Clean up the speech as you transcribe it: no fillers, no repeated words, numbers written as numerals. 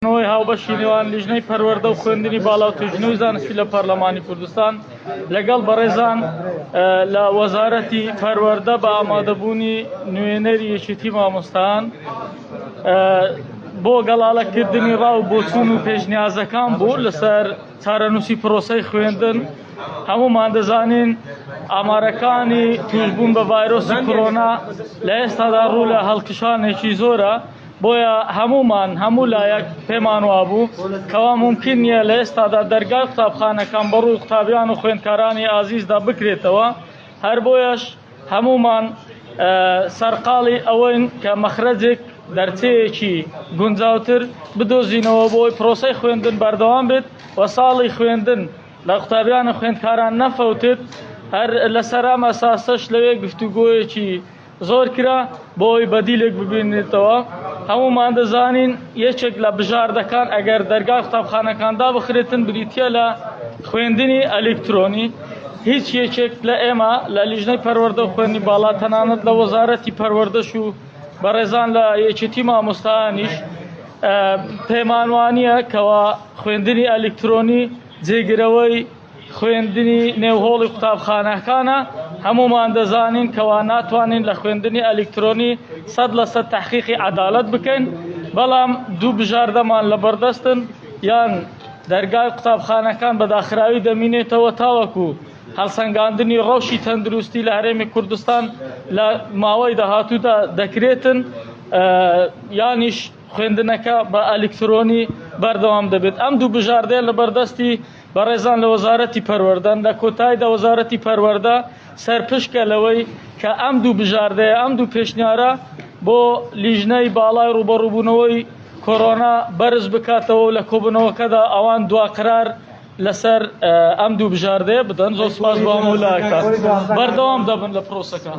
نوی هاوبەشی نێوان لیژنەی پەروەردە و خوێندنی باڵا و توێژینەوەی زانستی لە پەرلەمانی کوردستان لەگەڵ بەڕێزان لە وەزارەتی پەروەردە بە ئامادەبوونی نوێنەری یەکێتی مامۆستایان بۆ گەڵاڵەکردنی ڕاو بۆچوون و پێشنیازەکان بوو لەسەر چارەنووسی پرۆسەی خوێندن. هەمومان دەزانین ئامارەکانی توشبوون بە ڤایرۆسی کۆرۆنا لە ئێستادا ڕوو لە هەڵکشانێکی زۆرە، بۆیە هەموو لایەک پێمان وابوو کەوا ممکن نییە لە ئێستادا دەرگای قوتابخانەکان بەڕووی قوتابیان و خوێندکارانی ئازیزدا بکرێتەوە. هەر بۆیەش هەمومان سەرقاڵی ئەوەین کە مەخرەجێک دەرچەیەکی گونجاوتر بدۆزینەوە بۆی پرۆسەی خوێندن بەردەوام بێت و ساڵی خوێندن لە قوتابیان و خوێندکاران نەفەوتێت. هەر لەسەر ئەم ئەساسەش لەوێ گفتوگۆیەکی زۆر کرا بۆی بەدیلێک ببینێتەوە. هەمومان دەزانین یەکێک لە بژاردەکان ئەگەر دەرگای قوتابخانەکاندا بخرێتن بریتە لە خوێندنی ئەلکترۆنی. هیچ یەکێک لە ئێمە لە لیژنەی پەروەردە و خوێندنی باڵا تەنانەت لە وەزارەتی پەروەردەش و بەڕێزان لە یەکێتی مامۆستایانیش پێمان وانییە کەوا خوێندنی ئەلکترۆنی جێگرەوەی خوێندنی نێوهۆڵی قوتابخانەکانە. هەمومان دەزانین کەوا ناتوانین لە خوێندنی ئەلکترۆنی 100% تەحقیقی عەدالەت بکەین، بەڵام دوو بژاردەمان لە بەردەستن، یان دەرگای قوتابخانەکان بەداخراوی دەمینێتەوە تاوەکو هەڵسەنگاندنی ڕەوشی تەندروستی لە هەرێمی کوردستان لە ماوەی داهاتوودا دەکرێتن، یانیش خوێندنەکە بە ئەلکترۆنی بەردەوام دەبێت. ئەم دوو بژاردەیە لە بەردەستی بەڕێزان لە وەزارەتی پەروەردەن. لە کۆتاییدا وەزارەتی پەروەردە سەرپشکە لەوەی کە ئەم دوو بژاردەیە، ئەم دوو پێشنیارە بۆ لیژنەی باڵای ڕوبەڕووبوونەوەی کۆرۆنا بەرز بکاتەوە و لە کۆبوونەوەکەدا ئەوان دواقرار لەسەر ئەم دوو بژاردەیە بدەن. زۆر سپاس بۆ هەموو لایەکان، بەردەوام دەبن لە پرۆسەکان.